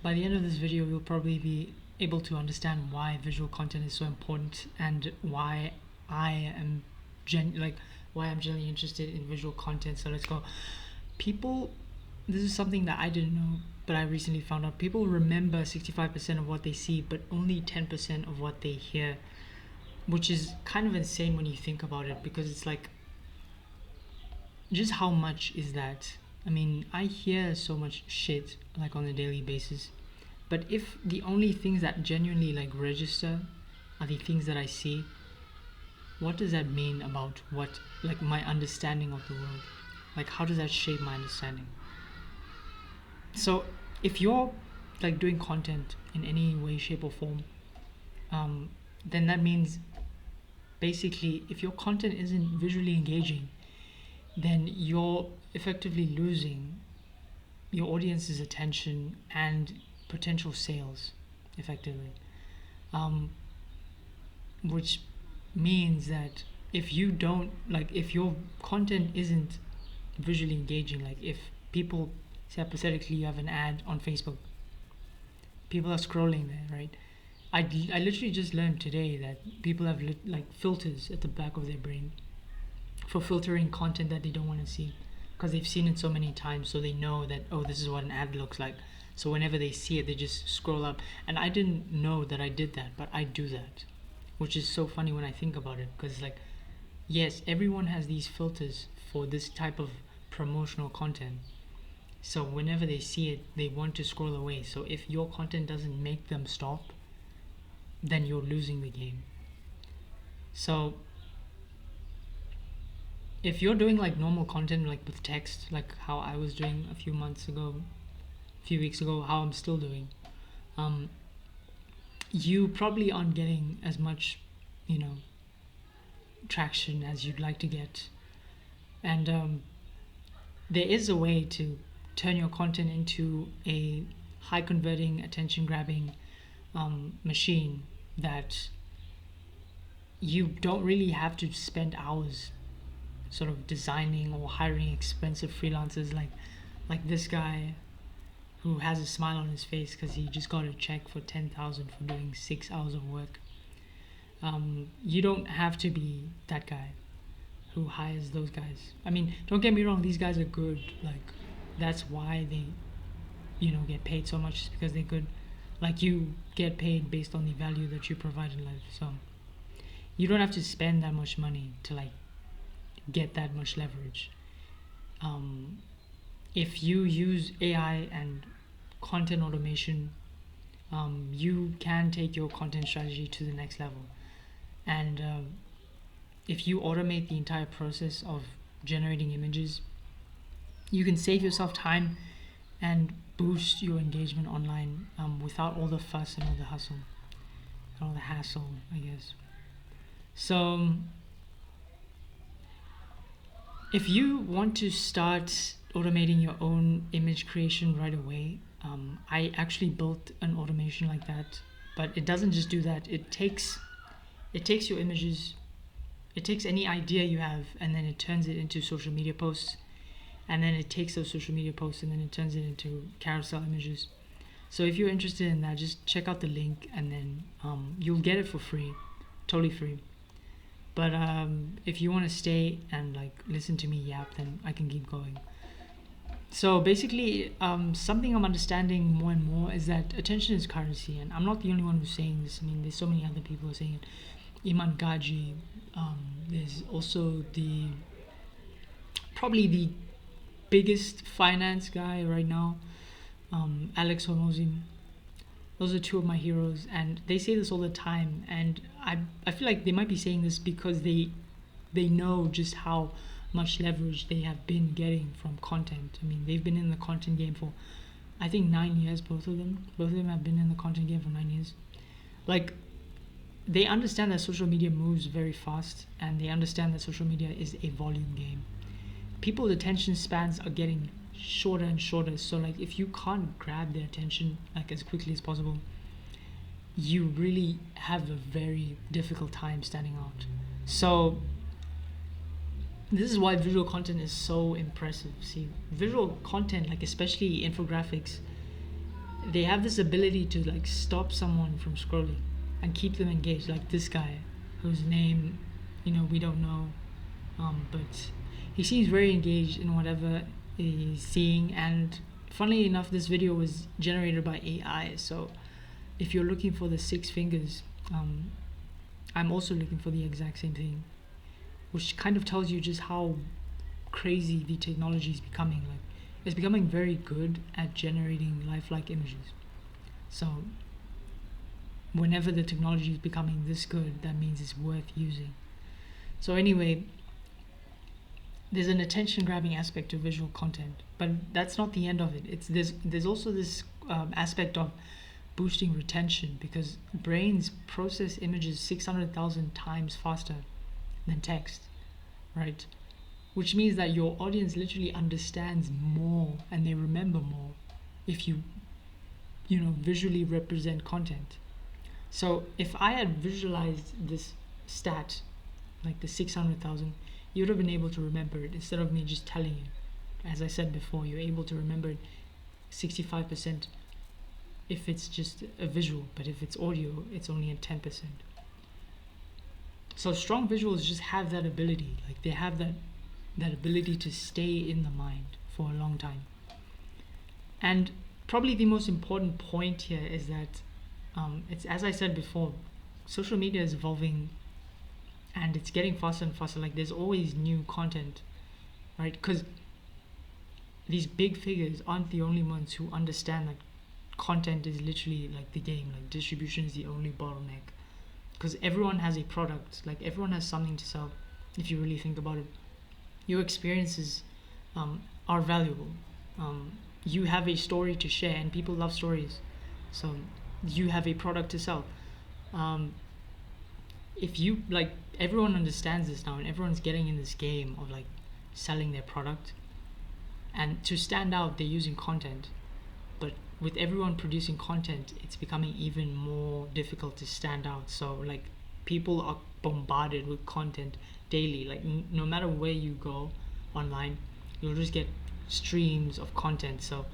by the end of this video, you'll probably be able to understand why visual content is so important and why I am why I'm generally interested in visual content. So let's go. People, this is something that I didn't know, but I recently found out. People remember 65% of what they see, but only 10% of what they hear, which is kind of insane when you think about it, because it's like, just how much is that? I mean, I hear so much shit like on a daily basis, but if the only things that genuinely like register are the things that I see, what does that mean about what, like, my understanding of the world? Like, how does that shape my understanding? So if you're like doing content in any way, shape or form, then that means basically if your content isn't visually engaging, then you're effectively losing your audience's attention and potential sales effectively, which means that if you don't, like, if your content isn't visually engaging, like if people, say hypothetically you have an ad on Facebook, people are scrolling there, right? I literally just learned today that people have like filters at the back of their brain for filtering content that they don't want to see, because they've seen it so many times, so they know that, oh, this is what an ad looks like, so whenever they see it they just scroll up. And I didn't know that I did that, but I do that, which is so funny when I think about it, because like, yes, everyone has these filters for this type of promotional content, so whenever they see it they want to scroll away. So if your content doesn't make them stop, then you're losing the game. So if you're doing like normal content, like with text, like how I was doing a few weeks ago, how I'm still doing, you probably aren't getting as much, traction as you'd like to get. And there is a way to turn your content into a high converting, attention grabbing machine that you don't really have to spend hours sort of designing or hiring expensive freelancers like this guy who has a smile on his face because he just got a check for 10,000 for doing 6 hours of work. You don't have to be that guy who hires those guys. I mean, don't get me wrong, these guys are good. Like, that's why they, get paid so much, because they're good. Like, you get paid based on the value that you provide in life. So you don't have to spend that much money to like get that much leverage. If you use AI and content automation, you can take your content strategy to the next level. And if you automate the entire process of generating images, you can save yourself time and boost your engagement online without all the fuss and all the hustle and all the hassle, I guess. So if you want to start automating your own image creation right away, I actually built an automation like that, but it doesn't just do that. It takes your images, it takes any idea you have, and then it turns it into social media posts, and then it takes those social media posts and then it turns it into carousel images. So if you're interested in that, just check out the link, and then you'll get it for free, totally free. But if you want to stay and like listen to me yap, then I can keep going. So basically, something I'm understanding more and more is that attention is currency, and I'm not the only one who's saying this. I mean, there's so many other people who are saying it. Iman Gaji, there's also probably the biggest finance guy right now, Alex Hormozzi. Those are two of my heroes, and they say this all the time, and I feel like they might be saying this because they know just how much leverage they have been getting from content. I mean, they've been in the content game for, I think, 9 years. Both of them have been in the content game for 9 years. Like, they understand that social media moves very fast, and they understand that social media is a volume game. People's attention spans are getting shorter and shorter, so like, if you can't grab their attention like as quickly as possible, you really have a very difficult time standing out. So this is why visual content is so impressive. See, visual content, like especially infographics, they have this ability to like stop someone from scrolling and keep them engaged, like this guy whose name, we don't know, but he seems very engaged in whatever he's seeing. And funnily enough, this video was generated by AI, so if you're looking for the six fingers, I'm also looking for the exact same thing, which kind of tells you just how crazy the technology is becoming. Like, it's becoming very good at generating lifelike images. So whenever the technology is becoming this good, that means it's worth using. So anyway, there's an attention grabbing aspect to visual content, but that's not the end of it. There's also this aspect of boosting retention, because brains process images 600,000 times faster than text, right? Which means that your audience literally understands more and they remember more if you visually represent content. So if I had visualized this stat, like the 600,000, you would have been able to remember it instead of me just telling you. As I said before, you're able to remember it 65% if it's just a visual, but if it's audio, it's only at 10%. So strong visuals just have that ability. Like, they have that ability to stay in the mind for a long time. And probably the most important point here is that it's, as I said before, social media is evolving and it's getting faster and faster. Like, there's always new content, right? Because these big figures aren't the only ones who understand that content is literally like the game. Like, distribution is the only bottleneck, because everyone has a product. Like, everyone has something to sell. If you really think about it, your experiences are valuable. You have a story to share, and people love stories. So you have a product to sell. If you like, everyone understands this now, and everyone's getting in this game of like selling their product. And to stand out, they're using content. But with everyone producing content, it's becoming even more difficult to stand out. So like, people are bombarded with content daily. Like, no matter where you go online, you'll just get streams of content. So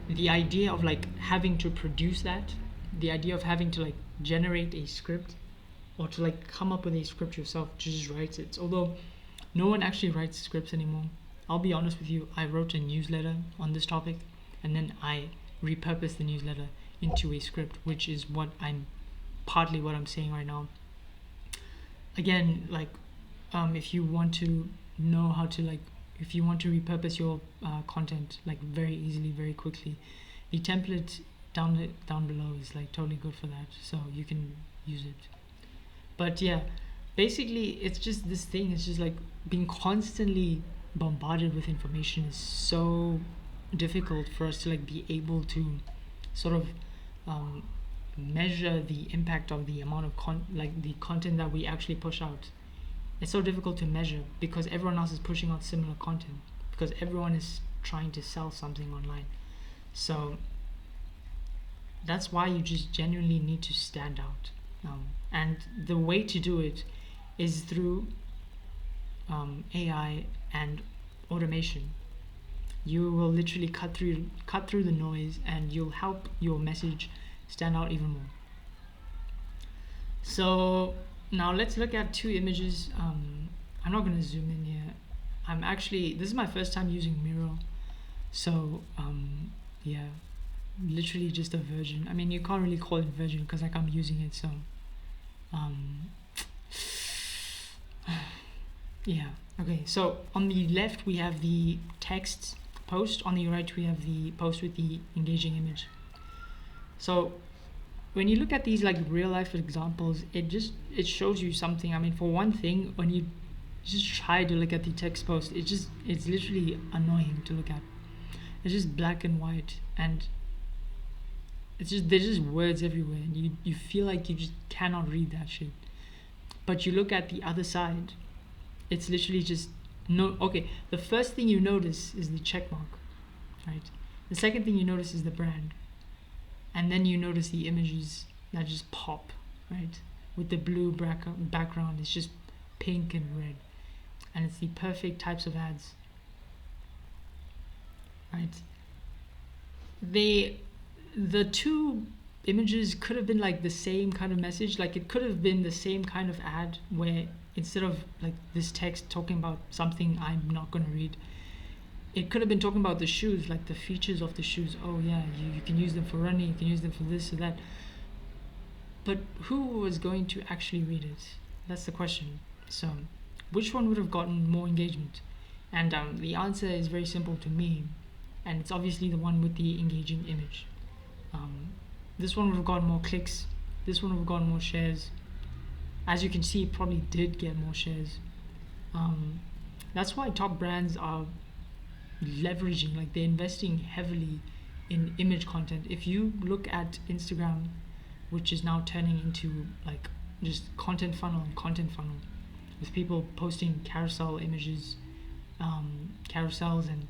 the idea of like having to produce that, the idea of having to like generate a script, or to like come up with a script yourself, to just write it. Although no one actually writes scripts anymore. I'll be honest with you, I wrote a newsletter on this topic, and then I repurposed the newsletter into a script, which is partly what I'm saying right now. Again, like, if you want to know how to like, if you want to repurpose your content like very easily, very quickly, the template down below is like totally good for that, so you can use it. But yeah, basically it's just this thing. It's just like being constantly bombarded with information is so difficult for us to like be able to sort of measure the impact of the amount of the content that we actually push out. It's so difficult to measure because everyone else is pushing out similar content, because everyone is trying to sell something online. So that's why you just genuinely need to stand out, and the way to do it is through AI and automation. You will literally cut through the noise, and you'll help your message stand out even more. So now let's look at two images. I'm not going to zoom in here. This is my first time using Miro, so yeah, literally just a version. I mean, you can't really call it version because like I'm using it, so yeah. Okay, so on the left we have the text post, on the right we have the post with the engaging image. So when you look at these like real life examples, it shows you something. I mean, for one thing, when you just try to look at the text post, it's literally annoying to look at. It's just black and white, and there's just words everywhere, and you feel like you just cannot read that shit. But you look at the other side, it's literally just okay. The first thing you notice is the check mark, right? The second thing you notice is the brand, and then you notice the images that just pop, right? With the blue background, it's just pink and red, and it's the perfect types of ads, right? they the two images could have been like the same kind of message. Like it could have been the same kind of ad where instead of like this text talking about something I'm not going to read, it could have been talking about the shoes, like the features of the shoes. Oh yeah, you can use them for running, you can use them for this or that. But who was going to actually read it? That's the question. So which one would have gotten more engagement? And the answer is very simple to me, and it's obviously the one with the engaging image. um, this one would have gotten more clicks, this one would have gotten more shares. As you can see, it probably did get more shares. um, that's why top brands are leveraging, like they're investing heavily in image content. If you look at Instagram, which is now turning into like just content funnel and content funnel, with people posting carousel images, carousels and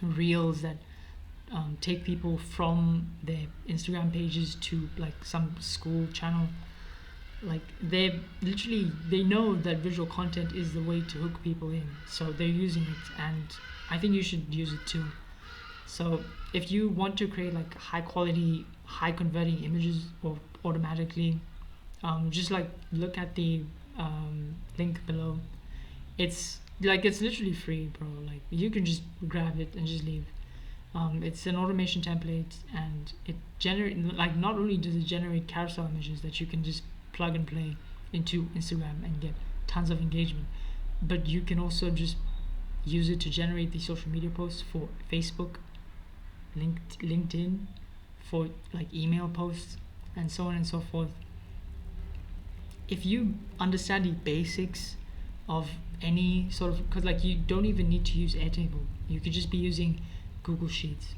reels that take people from their Instagram pages to like some school channel. Like they know that visual content is the way to hook people in, so they're using it, and I think you should use it too. So if you want to create like high quality, high converting images or automatically, just like look at the link below. It's literally free, bro. Like you can just grab it and just leave. It's an automation template, and it generate like not only does it generate carousel images that you can just plug and play into Instagram and get tons of engagement, but you can also just use it to generate the social media posts for Facebook, LinkedIn, for like email posts, and so on and so forth. If you understand the basics of any sort of, because like you don't even need to use Airtable, you could just be using Google Sheets,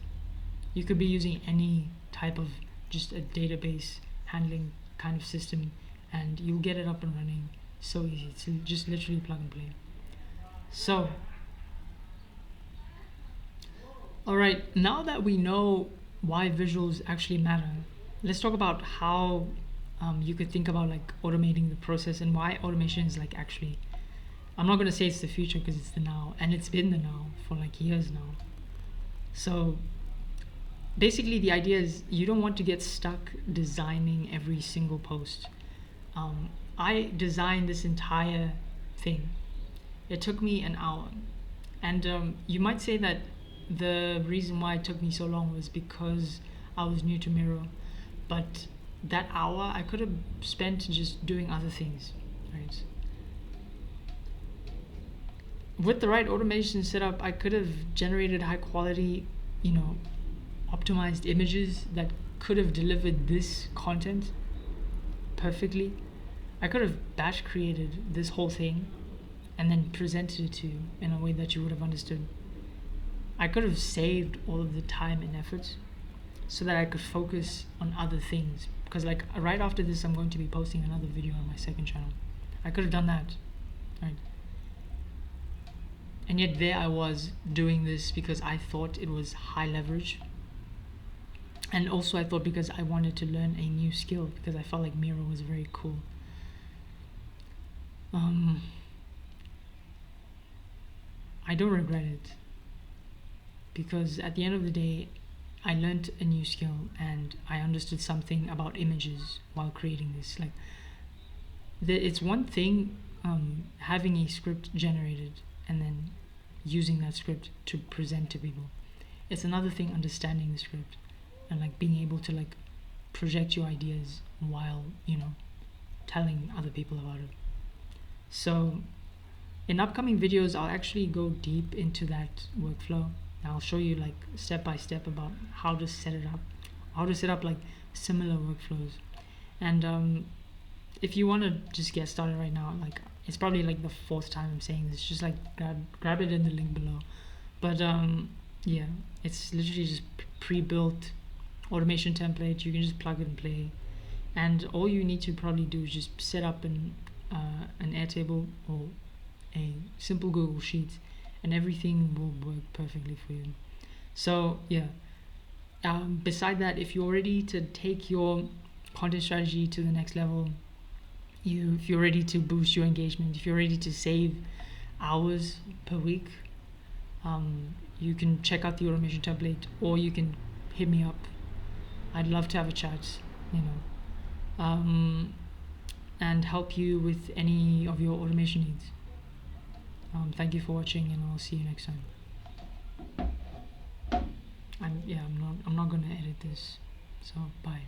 you could be using any type of just a database handling kind of system, and you'll get it up and running so easy. It's just literally plug and play. So all right, now that we know why visuals actually matter, let's talk about how you could think about like automating the process, and why automation is like actually, I'm not going to say it's the future because it's the now, and it's been the now for like years now. So basically the idea is you don't want to get stuck designing every single post. I designed this entire thing. It took me an hour. And you might say that the reason why it took me so long was because I was new to Miro. But that hour I could have spent just doing other things, right? With the right automation setup, I could have generated high quality, optimized images that could have delivered this content perfectly. I could have batch created this whole thing and then presented it to you in a way that you would have understood. I could have saved all of the time and effort so that I could focus on other things. Because like right after this, I'm going to be posting another video on my second channel. I could have done that, right? And yet there I was doing this because I thought it was high leverage. And also I thought because I wanted to learn a new skill, because I felt like Miro was very cool. I don't regret it, because at the end of the day, I learned a new skill and I understood something about images while creating this. Like, it's one thing having a script generated and then using that script to present to people. It's another thing understanding the script and like being able to like project your ideas while telling other people about it. So in upcoming videos, I'll actually go deep into that workflow. I'll show you like step by step about how to set it up, how to set up like similar workflows. And if you want to just get started right now, like it's probably like the fourth time I'm saying this, just like grab it in the link below. But yeah, it's literally just pre-built automation template. You can just plug it and play, and all you need to probably do is just set up an Airtable or a simple Google Sheet, and everything will work perfectly for you. So yeah, beside that, if you're ready to take your content strategy to the next level, if you're ready to boost your engagement, if you're ready to save hours per week, you can check out the automation template, or you can hit me up. I'd love to have a chat, you know, and help you with any of your automation needs. Thank you for watching, and I'll see you next time. I'm not gonna edit this, so bye.